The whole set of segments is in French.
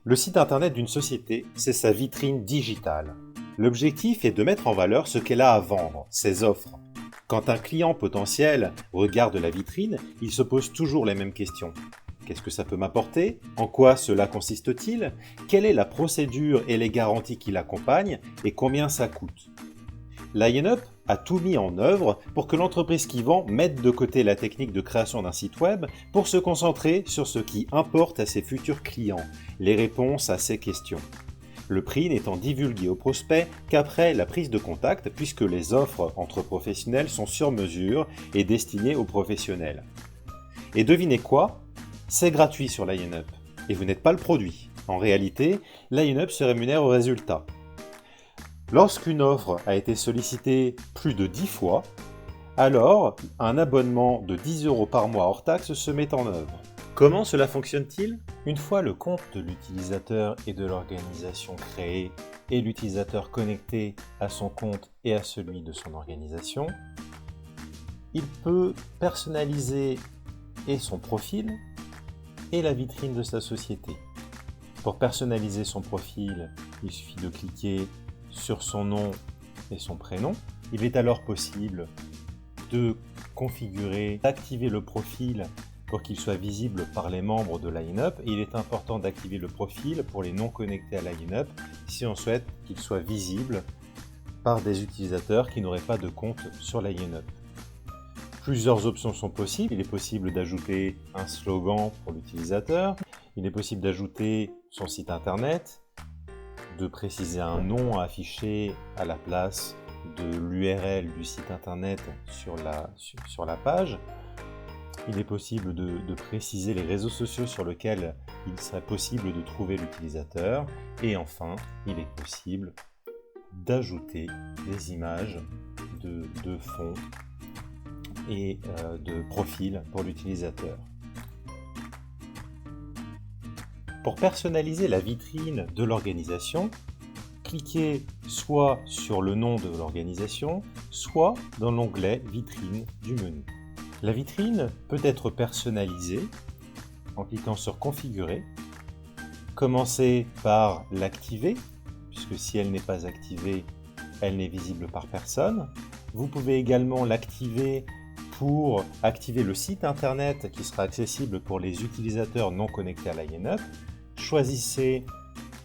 Le site internet d'une société, c'est sa vitrine digitale. L'objectif est de mettre en valeur ce qu'elle a à vendre, ses offres. Quand un client potentiel regarde la vitrine, il se pose toujours les mêmes questions. Qu'est-ce que ça peut m'apporter? En quoi cela consiste-t-il? Quelle est la procédure et les garanties qui l'accompagnent? Et combien ça coûte? Lion-Up a tout mis en œuvre pour que l'entreprise qui vend mette de côté la technique de création d'un site web pour se concentrer sur ce qui importe à ses futurs clients, les réponses à ces questions. Le prix n'étant divulgué aux prospects qu'après la prise de contact, puisque les offres entre professionnels sont sur mesure et destinées aux professionnels. Et devinez quoi? C'est gratuit sur Lion-Up. Et vous n'êtes pas le produit. En réalité, Lion-Up se rémunère au résultat. Lorsqu'une offre a été sollicitée plus de 10 fois, alors un abonnement de 10 € par mois hors taxe se met en œuvre. Comment cela fonctionne-t-il? Une fois le compte de l'utilisateur et de l'organisation créé et l'utilisateur connecté à son compte et à celui de son organisation, il peut personnaliser et son profil et la vitrine de sa société. Pour personnaliser son profil, il suffit de cliquer sur son nom et son prénom. Il est alors possible de configurer, d'activer le profil pour qu'il soit visible par les membres de Lion-Up. Et il est important d'activer le profil pour les non connectés à Lion-Up si on souhaite qu'il soit visible par des utilisateurs qui n'auraient pas de compte sur Lion-Up. Plusieurs options sont possibles. Il est possible d'ajouter un slogan pour l'utilisateur. Il est possible d'ajouter son site internet, de préciser un nom à afficher à la place de l'URL du site internet sur la page. Il est possible de préciser les réseaux sociaux sur lesquels il serait possible de trouver l'utilisateur. Et enfin, il est possible d'ajouter des images de fond et de profil pour l'utilisateur. Pour personnaliser la vitrine de l'organisation, cliquez soit sur le nom de l'organisation, soit dans l'onglet « Vitrine » du menu. La vitrine peut être personnalisée en cliquant sur « Configurer ». Commencez par l'activer, puisque si elle n'est pas activée, elle n'est visible par personne. Vous pouvez également l'activer pour activer le site internet qui sera accessible pour les utilisateurs non connectés à Lion-Up. Choisissez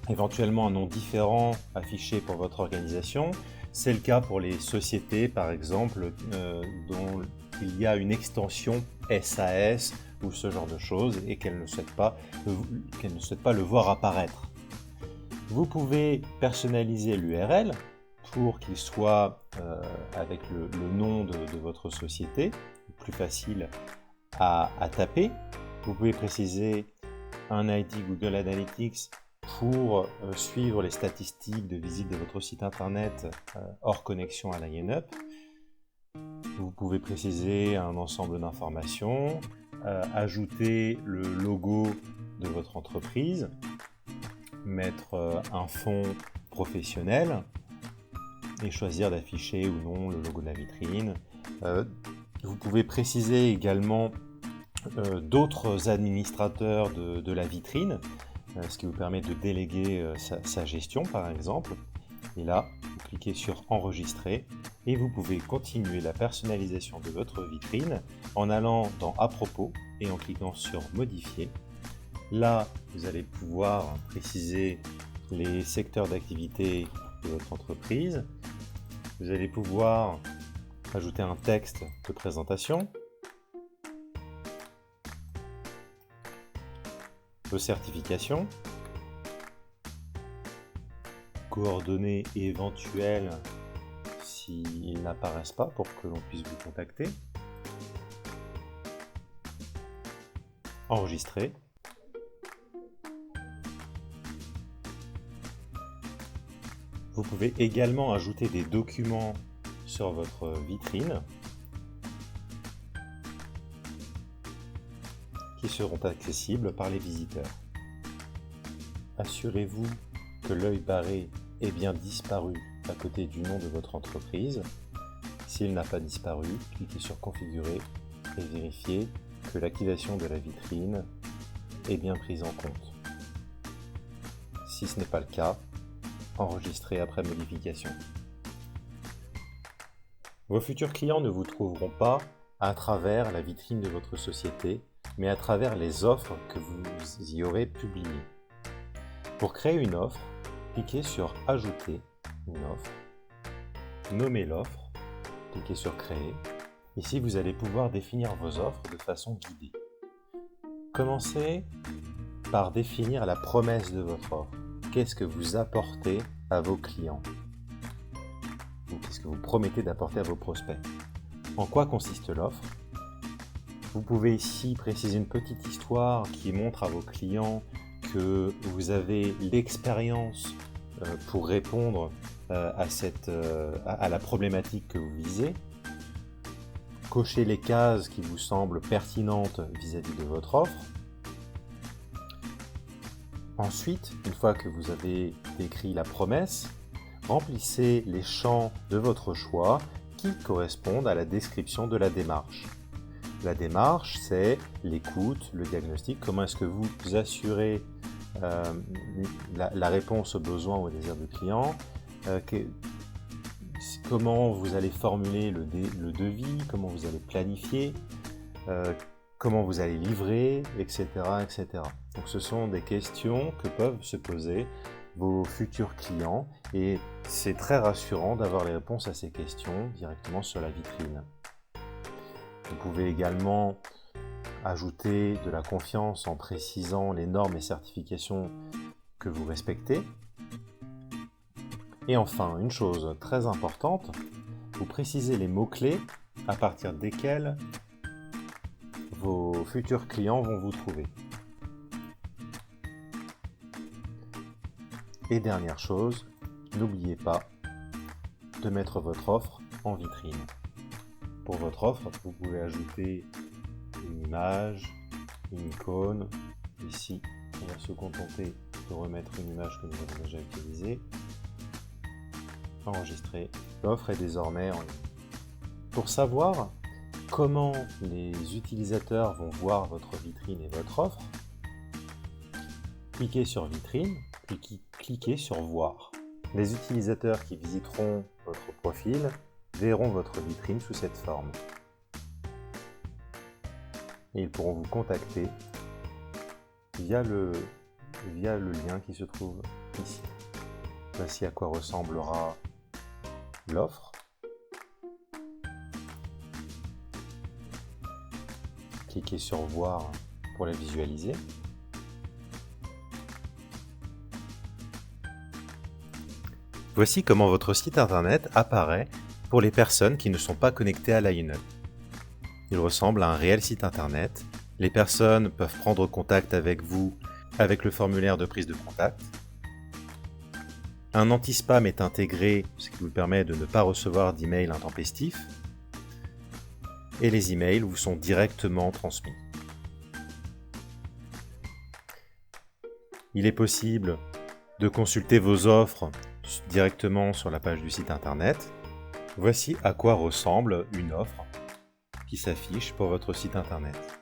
éventuellement un nom différent affiché pour votre organisation. C'est le cas pour les sociétés, par exemple, dont il y a une extension SAS ou ce genre de choses et qu'elles ne souhaitent pas le voir apparaître. Vous pouvez personnaliser l'URL pour qu'il soit avec le nom de votre société, plus facile à taper. Vous pouvez préciser un ID Google Analytics pour suivre les statistiques de visite de votre site internet hors connexion à Lion-Up. Vous pouvez préciser un ensemble d'informations, ajouter le logo de votre entreprise, mettre un fond professionnel et choisir d'afficher ou non le logo de la vitrine. Vous pouvez préciser également d'autres administrateurs de la vitrine, ce qui vous permet de déléguer sa gestion par exemple. Et là, vous cliquez sur Enregistrer et vous pouvez continuer la personnalisation de votre vitrine en allant dans À propos et en cliquant sur Modifier. Là, vous allez pouvoir préciser les secteurs d'activité de votre entreprise. Vous allez pouvoir ajouter un texte de présentation, vos certifications, coordonnées éventuelles s'ils n'apparaissent pas pour que l'on puisse vous contacter, enregistrer, vous pouvez également ajouter des documents sur votre vitrine qui seront accessibles par les visiteurs. Assurez-vous que l'œil barré est bien disparu à côté du nom de votre entreprise. S'il n'a pas disparu, cliquez sur Configurer et vérifiez que l'activation de la vitrine est bien prise en compte. Si ce n'est pas le cas, enregistrez après modification. Vos futurs clients ne vous trouveront pas à travers la vitrine de votre société, mais à travers les offres que vous y aurez publiées. Pour créer une offre, cliquez sur « Ajouter une offre », nommez l'offre, cliquez sur « Créer ». Ici, vous allez pouvoir définir vos offres de façon guidée. Commencez par définir la promesse de votre offre. Qu'est-ce que vous apportez à vos clients? Ou qu'est-ce que vous promettez d'apporter à vos prospects? En quoi consiste l'offre? Vous pouvez ici préciser une petite histoire qui montre à vos clients que vous avez l'expérience pour répondre à la problématique que vous visez. Cochez les cases qui vous semblent pertinentes vis-à-vis de votre offre. Ensuite, une fois que vous avez décrit la promesse, remplissez les champs de votre choix qui correspondent à la description de la démarche. La démarche, c'est l'écoute, le diagnostic, comment est-ce que vous assurez la réponse aux besoins ou aux désirs du client, comment vous allez formuler le devis, comment vous allez planifier, comment vous allez livrer, etc., etc. Donc ce sont des questions que peuvent se poser vos futurs clients et c'est très rassurant d'avoir les réponses à ces questions directement sur la vitrine. Vous pouvez également ajouter de la confiance en précisant les normes et certifications que vous respectez. Et enfin, une chose très importante, vous précisez les mots-clés à partir desquels vos futurs clients vont vous trouver. Et dernière chose, n'oubliez pas de mettre votre offre en vitrine. Pour votre offre, vous pouvez ajouter une image, une icône. Ici, on va se contenter de remettre une image que nous avons déjà utilisée. Enregistrer. L'offre est désormais en ligne. Pour savoir comment les utilisateurs vont voir votre vitrine et votre offre, cliquez sur Vitrine, puis cliquez sur Voir. Les utilisateurs qui visiteront votre profil verront votre vitrine sous cette forme. Et ils pourront vous contacter via le lien qui se trouve ici. Voici à quoi ressemblera l'offre. Cliquez sur Voir pour la visualiser. Voici comment votre site internet apparaît pour les personnes qui ne sont pas connectées à Line Up. Il ressemble à un réel site internet. Les personnes peuvent prendre contact avec vous avec le formulaire de prise de contact. Un anti-spam est intégré, ce qui vous permet de ne pas recevoir d'emails intempestifs. Et les emails vous sont directement transmis. Il est possible de consulter vos offres directement sur la page du site internet. Voici à quoi ressemble une offre qui s'affiche pour votre site internet.